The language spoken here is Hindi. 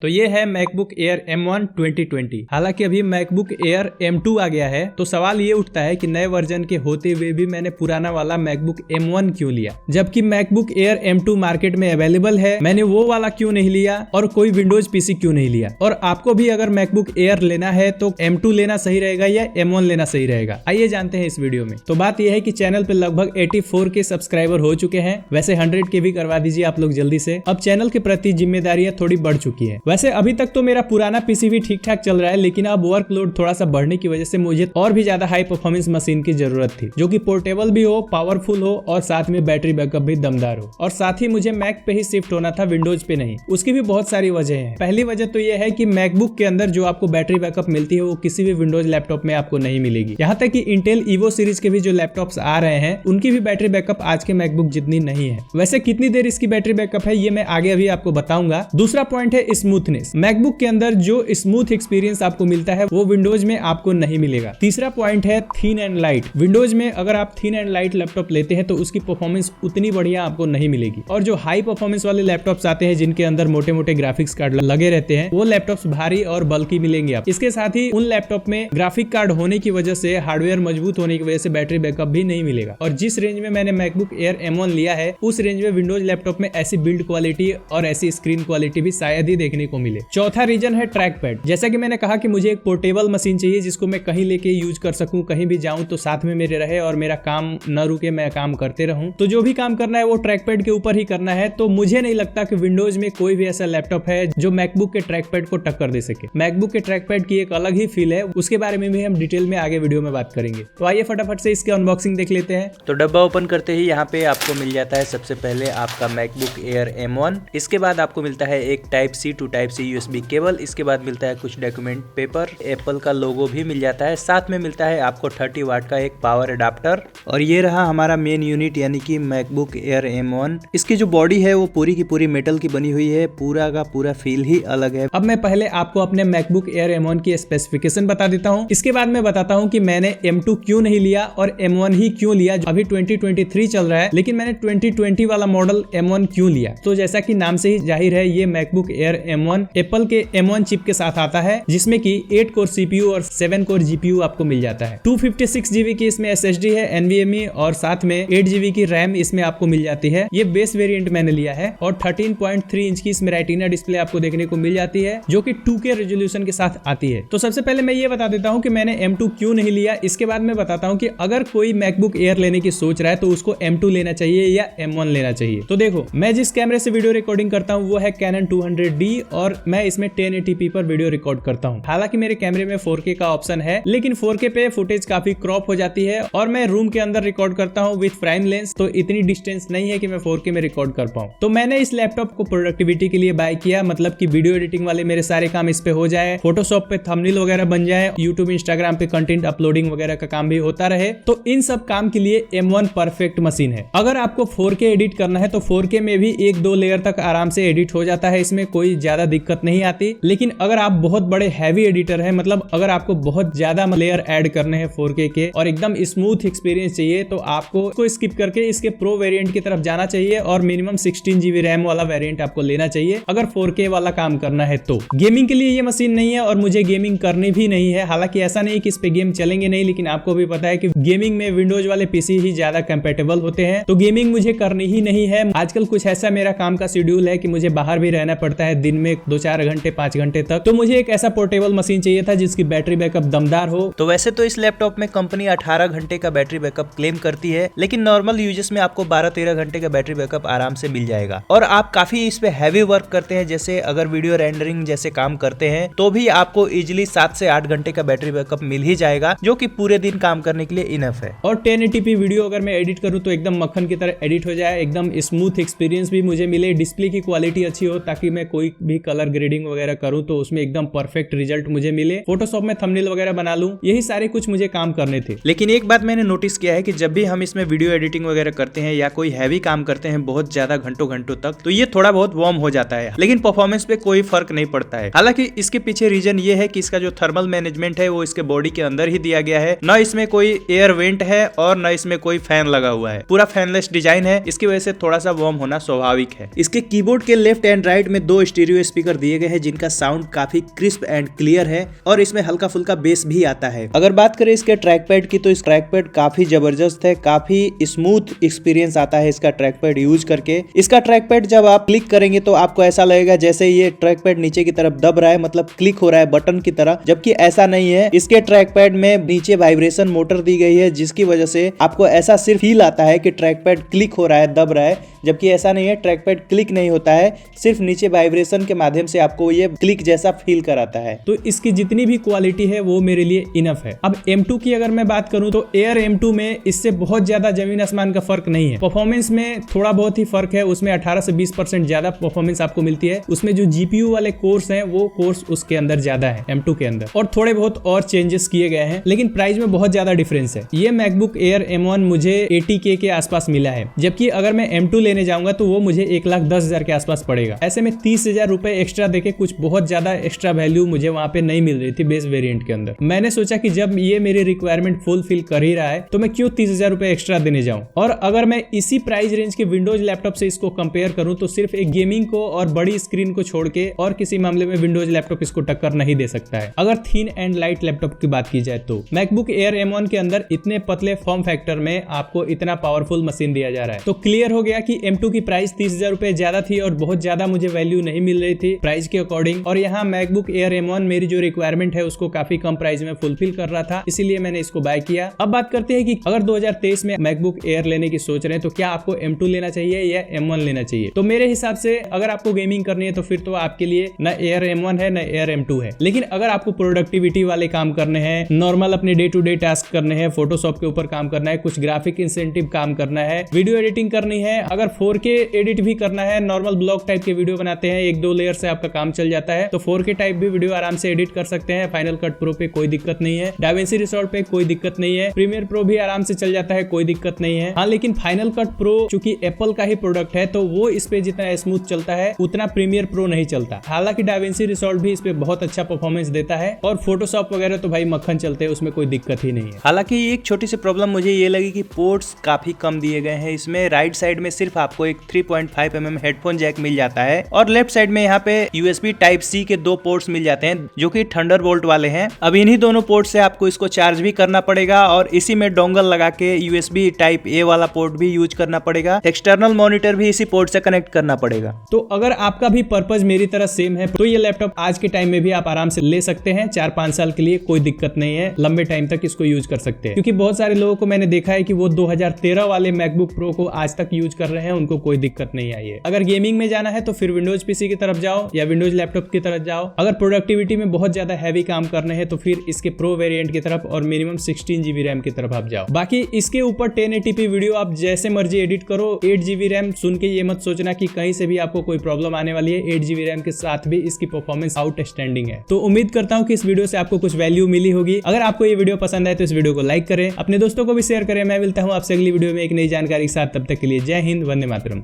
तो ये है मैकबुक एयर M1 2020। हालांकि अभी मैकबुक एयर M2 आ गया है, तो सवाल ये उठता है कि नए वर्जन के होते हुए भी मैंने पुराना वाला मैकबुक M1 क्यों लिया, जबकि मैकबुक एयर M2 मार्केट में अवेलेबल है। मैंने वो वाला क्यों नहीं लिया और कोई विंडोज पीसी क्यों नहीं लिया। और आपको भी अगर मैकबुक एयर लेना है तो M2 लेना सही रहेगा या M1 लेना सही रहेगा, आइए जानते हैं इस वीडियो में। तो बात यह है कि चैनल पे लगभग 84 के सब्सक्राइबर हो चुके हैं। वैसे 100 के भी करवा दीजिए आप लोग जल्दी से। अब चैनल के प्रति जिम्मेदारियां थोड़ी बढ़ चुकी है। वैसे अभी तक तो मेरा पुराना पीसी भी ठीक ठाक चल रहा है, लेकिन अब वर्कलोड थोड़ा सा बढ़ने की वजह से मुझे और भी ज्यादा हाई परफॉर्मेंस मशीन की जरूरत थी, जो कि पोर्टेबल भी हो, पावरफुल हो और साथ में बैटरी बैकअप भी दमदार हो। और साथ ही मुझे मैक पे ही शिफ्ट होना था, विंडोज पे नहीं। उसकी भी बहुत सारी वजह है। पहली वजह तो यह है कि मैकबुक के अंदर जो आपको बैटरी बैकअप मिलती है वो किसी भी विंडोज लैपटॉप में आपको नहीं मिलेगी। यहाँ तक कि इंटेल ईवो सीरीज के भी जो लैपटॉप्स आ रहे हैं उनकी भी बैटरी बैकअप आज के मैकबुक जितनी नहीं है। वैसे कितनी देर इसकी बैटरी बैकअप है ये मैं आगे अभी आपको बताऊंगा। दूसरा पॉइंट है स्मूथनेस। मैकबुक के अंदर जो स्मूथ एक्सपीरियंस आपको मिलता है वो विंडोज में आपको नहीं मिलेगा। तीसरा पॉइंट है थिन एंड लाइट। विंडोज में अगर आप थिन एंड लाइट लैपटॉप लेते हैं तो उसकी परफॉर्मेंस उतनी बढ़िया आपको नहीं मिलेगी। और जो हाई परफॉर्मेंस वाले लैपटॉप्स आते हैं जिनके अंदर मोटे मोटे ग्राफिक्स कार्ड लगे रहते हैं, वो लैपटॉप्स भारी और बल्कि मिलेंगे आप। इसके साथ ही उन लैपटॉप में ग्राफिक कार्ड होने की वजह से, हार्डवेयर मजबूत होने की वजह से बैटरी बैकअप भी नहीं मिलेगा। और जिस रेंज में मैंने मैकबुक एयर M1 लिया है, उस रेंज में विंडोज लैपटॉप में ऐसी बिल्ड क्वालिटी और ऐसी स्क्रीन क्वालिटी भी शायद ही देखने को मिले। चौथा रीजन है ट्रैक पैड। जैसा कि मैंने कहा कि मुझे एक पोर्टेबल मशीन चाहिए जिसको मैं कहीं लेके यूज कर सकूं, कहीं भी जाऊं तो साथ में मेरे रहे और मेरा काम न रुके, मैं काम करते रहूं। तो जो भी काम करना है वो ट्रैक पैड के ऊपर ही करना है। तो मुझे नहीं लगता कि विंडोज में कोई भी ऐसा लैपटॉप है जो मैकबुक के ट्रैक पैड को टक्कर दे सके। मैकबुक के ट्रैक पैड की एक अलग ही फील है, उसके बारे में भी हम डिटेल में आगे वीडियो में बात करेंगे। तो आइए फटाफट से इसके अनबॉक्सिंग देख लेते हैं। तो डब्बा ओपन करते ही यहाँ पे आपको मिल जाता है सबसे पहले आपका मैकबुक एयर M1। इसके बाद आपको मिलता है एक Type-C to Type-C USB cable. इसके बाद मिलता है कुछ डॉक्यूमेंट पेपर, एप्पल का लोगो भी मिल जाता है। साथ में मिलता है आपको 30 वाट का एक पावर अडाप्टर। और ये रहा हमारा मेन यूनिट यानी कि मैकबुक एयर M1। इसकी जो बॉडी है वो पूरी की पूरी मेटल की बनी हुई है, पूरा का पूरा फील ही अलग है। अब मैं पहले आपको अपने मैकबुक एयर M1 की स्पेसिफिकेशन बता देता हूँ। इसके बाद मैं बताता हूँ कि मैंने M2 क्यों नहीं लिया और M1 ही क्यों लिया। अभी 2023 चल रहा है, लेकिन मैंने 2020 वाला मॉडल M1 क्यों लिया। तो जैसा कि नाम से ही जाहिर है, ये मैकबुक एयर M1 एप्पल के M1 चिप के साथ आता है, जिसमें कि 8 कोर CPU और 7 कोर GPU आपको मिल जाता है। 256 GB की इसमें SSD है NVMe और साथ में 8 GB की रैम इसमें आपको मिल जाती है। ये बेस वेरिएंट मैंने लिया है। और 13.3 इंच की इसमें रेटिना डिस्प्ले आपको देखने को मिल जाती है, जो कि 2K रेजोल्यूशन के साथ आती है। तो सबसे पहले मैं ये बता देता हूँ कि मैंने M2 क्यों नहीं लिया। इसके बाद मैं बताता हूँ कि अगर कोई मैकबुक एयर लेने की सोच रहा है तो उसको M2 लेना चाहिए या M1 लेना चाहिए। तो देखो, मैं जिस कैमरे से वीडियो रिकॉर्डिंग करता हूँ वो है Canon 200D और मैं इसमें 1080p पर वीडियो रिकॉर्ड करता हूँ। हालांकि मेरे कैमरे में 4K का ऑप्शन है, लेकिन 4K पे फुटेज काफी क्रॉप हो जाती है और मैं रूम के अंदर रिकॉर्ड करता हूँ विद प्राइम लेंस, तो इतनी डिस्टेंस नहीं है कि मैं 4K में रिकॉर्ड कर पाऊँ। तो मैंने इस लैपटॉप को प्रोडक्टिविटी के लिए बाय किया, मतलब कि वीडियो एडिटिंग वाले मेरे सारे काम इस पे हो जाए, फोटोशॉप पे थंबनेल वगैरह बन जाए, यूट्यूब इंस्टाग्राम पे कंटेंट अपलोडिंग वगैरह का काम भी होता रहे। तो इन सब काम के लिए M1 परफेक्ट मशीन है। अगर आपको 4K एडिट करना है तो 4K में भी 1-2 लेयर तक आराम से एडिट हो जाता है, इसमें कोई ज्यादा दिक्कत नहीं आती। लेकिन अगर आप बहुत बड़े हैवी एडिटर है, मतलब अगर आपको बहुत ज्यादा लेयर ऐड करने हैं 4K के और एकदम स्मूथ एक्सपीरियंस चाहिए, तो आपको इसको स्किप करके इसके प्रो वेरिएंट की तरफ जाना चाहिए और मिनिमम 16 GB रैम वाला वेरिएंट आपको लेना चाहिए अगर 4K वाला काम करना है। तो गेमिंग के लिए ये मशीन नहीं है और मुझे गेमिंग करनी भी नहीं है। हालांकि ऐसा नहीं कि इस पे गेम चलेंगे नहीं, लेकिन आपको भी पता है कि गेमिंग में विंडोज वाले पीसी ही ज्यादा कंपेटेबल होते हैं। तो गेमिंग मुझे करनी ही नहीं है। आजकल कुछ ऐसा मेरा काम का शेड्यूल है कि मुझे बाहर भी रहना पड़ता है दिन में 2-4 घंटे 5 घंटे तक। तो मुझे एक ऐसा पोर्टेबल मशीन चाहिए था जिसकी बैटरी बैकअप दमदार हो। तो वैसे तो इस लैपटॉप में कंपनी 18 घंटे का बैटरी बैकअप क्लेम करती है, लेकिन नॉर्मल यूजेस में आपको 12-13 घंटे का बैटरी बैकअप आराम से मिल जाएगा। और आप काफी इस पे हैवी वर्क करते हैं, जैसे अगर वीडियो रेंडरिंग जैसे काम करते हैं, तो भी आपको इजिली 7 से 8 घंटे का बैटरी बैकअप मिल ही जाएगा, जो कि पूरे दिन काम करने के लिए इनफ है। और 1080p वीडियो अगर मैं एडिट करूं तो एकदम मक्खन की तरह एडिट हो जाए, एकदम स्मूथ एक्सपीरियंस भी मुझे मिले, डिस्प्ले की क्वालिटी अच्छी हो ताकि मैं कोई भी कलर ग्रेडिंग वगैरह करूं तो उसमें एकदम परफेक्ट रिजल्ट मुझे मिले, फोटोशॉप में थंबनेल वगैरह बना लूं, यही सारे कुछ मुझे काम करने थे। लेकिन एक बात मैंने नोटिस किया है कि जब भी हम इसमें वीडियो एडिटिंग वगैरह करते हैं या कोई हैवी काम करते हैं बहुत ज्यादा घंटों तक, तो ये थोड़ा बहुत वार्म हो जाता है, लेकिन परफॉर्मेंस पे कोई फर्क नहीं पड़ता है। हालांकि इसके पीछे रीजन ये है कि इसका जो थर्मल मैनेजमेंट है वो इसके बॉडी के अंदर ही दिया गया है। न इसमें कोई एयर वेंट है और न इसमें कोई फैन लगा हुआ है, पूरा फैनलेस डिजाइन है। इसकी वजह से थोड़ा सा वार्म होना स्वाभाविक है। इसके कीबोर्ड के लेफ्ट एंड राइट में 2 स्टीरियो स्पीकर दिए गए हैं जिनका साउंड काफी क्रिस्प एंड क्लियर है और इसमें हल्का फुल्का बेस भी आता है। अगर बात करें इसके ट्रैक पैड की तो इस ट्रैक पैड काफी जबरदस्त है, काफी स्मूथ एक्सपीरियंस आता है इसका ट्रैक पैड यूज करके। इसका ट्रैक पैड जब आप क्लिक करेंगे तो आपको ऐसा लगेगा जैसे ये ट्रैक पैड नीचे की तरफ दब रहा है, मतलब क्लिक हो रहा है बटन की तरह, जबकि ऐसा नहीं है। इसके ट्रैक पैड में नीचे वाइब्रेशन मोटर दी गई है जिसकी वजह से आपको ऐसा सिर्फ फील आता है कि ट्रैक पैड क्लिक हो रहा है, दब रहा है, जबकि ऐसा नहीं है। ट्रैक पैड क्लिक नहीं होता है, सिर्फ नीचे वाइब्रेशन के माध्यम से आपको ये क्लिक जैसा फील कराता है। तो इसकी जितनी भी क्वालिटी है वो मेरे लिए इनफ है। अब M2 की अगर मैं बात करूं तो एयर M2 में इससे बहुत ज्यादा जमीन आसमान का फर्क नहीं है। परफॉर्मेंस में थोड़ा बहुत ही फर्क है, उसमें 18 से 20% ज्यादा परफॉर्मेंस आपको मिलती है। उसमें जो GPU वाले कोर्स हैं वो कोर्स उसके अंदर ज्यादा है M2 के अंदर, और थोड़े बहुत और चेंजेस किए गए हैं, लेकिन प्राइस में बहुत ज्यादा डिफरेंस है। ये मैकबुक एयर M1 मुझे 80K के आसपास मिला है, जबकि अगर मैं M2 लेने जाऊंगा तो वो मुझे 1,10,000 के आसपास पड़ेगा। ऐसे में 30,000 रुपए एक्स्ट्रा देके कुछ बहुत ज्यादा एक्स्ट्रा वैल्यू मुझे वहां पे नहीं मिल रही थी बेस वेरिएंट के अंदर। मैंने सोचा कि जब ये मेरी रिक्वायरमेंट फुलफिल कर ही रहा है तो मैं क्यों 30,000 रुपए एक्स्ट्रा देने जाऊं। और अगर मैं इसी प्राइस रेंज के विंडोज लैपटॉप से इसको कंपेयर करूं तो सिर्फ एक गेमिंग को और बड़ी स्क्रीन को छोड़ के और किसी मामले में विंडोज लैपटॉप इसको टक्कर नहीं दे सकता है। अगर थिन एंड लाइट लैपटॉप की बात की जाए तो मैकबुक एयर M1 के अंदर इतने पतले फॉर्म फैक्टर में आपको इतना पावरफुल मशीन दिया जा रहा है, तो क्लियर हो गया कि M2 की प्राइस 30,000 रुपए ज्यादा थी और बहुत ज्यादा मुझे वैल्यू नहीं मिल रही थी प्राइस के अकॉर्डिंग। और यहाँ मैकबुक एयर M1 मेरी जो रिक्वायरमेंट है उसको काफी कम प्राइस में फुलफिल कर रहा था, इसीलिए मैंने इसको बाय किया। अब बात करते हैं कि अगर 2023 में मैकबुक एयर लेने की सोच रहे हैं तो क्या आपको M2 लेना चाहिए या M1 लेना चाहिए। तो मेरे हिसाब से अगर आपको गेमिंग करनी है तो फिर तो आपके लिए न एयर M1 है न एयर M2 है। लेकिन अगर आपको प्रोडक्टिविटी वाले काम करने हैं, नॉर्मल अपने डे टू डे टास्क करने हैं, फोटोशॉप के ऊपर काम करना है, कुछ ग्राफिक इंसेंटिव काम करना है, वीडियो एडिटिंग करनी है, अगर 4K एडिट भी करना है, नॉर्मल ब्लॉग टाइप के वीडियो बनाते हैं, 1-2 लेयर से आपका काम चल जाता है, तो 4K टाइप भी वीडियो आराम से एडिट कर सकते हैं। फाइनल कट प्रो पे कोई दिक्कत नहीं है, डाविंसी रिजॉल्ट पे कोई दिक्कत नहीं है, प्रीमियर प्रो भी आराम से चल जाता है, कोई दिक्कत नहीं है। हाँ, लेकिन फाइनल कट प्रो चूंकि एप्पल का ही प्रोडक्ट है तो वो इस पे जितना स्मूथ चलता है उतना प्रीमियर प्रो नहीं चलता। हालांकि डाविंसी रिजॉल्ट भी इस पे बहुत अच्छा परफॉर्मेंस देता है और फोटोशॉप वगैरह तो भाई मक्खन चलते हैं, उसमें कोई दिक्कत ही नहीं है। हालांकि एक छोटी सी प्रॉब्लम मुझे ये लगी कि पोर्ट्स काफी कम दिए गए हैं। इसमें राइट साइड में सिर्फ आपको एक 3.5 mm हेडफोन जैक मिल जाता है और लेफ्ट साइड में यहाँ पे USB Type-C के 2 पोर्ट्स मिल जाते हैं जो कि थंडरबोल्ट वाले हैं। अब इन्हीं दोनों पोर्ट से आपको इसको चार्ज भी करना पड़ेगा और इसी में डोंगल लगा के USB Type-A वाला पोर्ट भी यूज करना पड़ेगा। एक्सटर्नल मॉनिटर भी इसी पोर्ट से कनेक्ट करना पड़ेगा। तो अगर आपका भी पर्पज मेरी तरह सेम है तो ये लैपटॉप आज के टाइम में भी आप आराम से ले सकते हैं। 4-5 साल के लिए कोई दिक्कत नहीं है, लंबे टाइम तक इसको यूज कर सकते हैं। क्योंकि बहुत सारे लोगों को मैंने देखा है कि वो 2013 वाले मैकबुक प्रो को आज तक यूज कर रहे हैं, उनको कोई दिक्कत नहीं आई है। अगर गेमिंग में जाना है तो फिर विंडोज पीसी की तरफ जाओ या विंडोज लैपटॉप की तरफ जाओ। अगर प्रोडक्टिविटी में बहुत ज्यादा हैवी काम करने हैं तो फिर इसके प्रो वेरिएंट की तरफ और मिनिमम 16 GB रैम की तरफ आप जाओ। बाकी इसके ऊपर 1080p वीडियो आप जैसे मर्जी एडिट करो। 8 GB रैम सुन के ये मत सोचना कि कहीं से भी आपको कोई प्रॉब्लम आने वाली है। 8 GB रैम के साथ भी इसकी परफॉर्मेंस आउटस्टैंडिंग है। तो उम्मीद करता हूँ कि इस वीडियो से आपको कुछ वैल्यू मिली होगी। अगर आपको ये वीडियो पसंद आए तो इस वीडियो को लाइक करें, अपने दोस्तों को भी शेयर करें। मैं मिलता हूँ आपसे अगली वीडियो में एक नई जानकारी के साथ, तब तक के लिए जय हिंद, वंदे मातरम।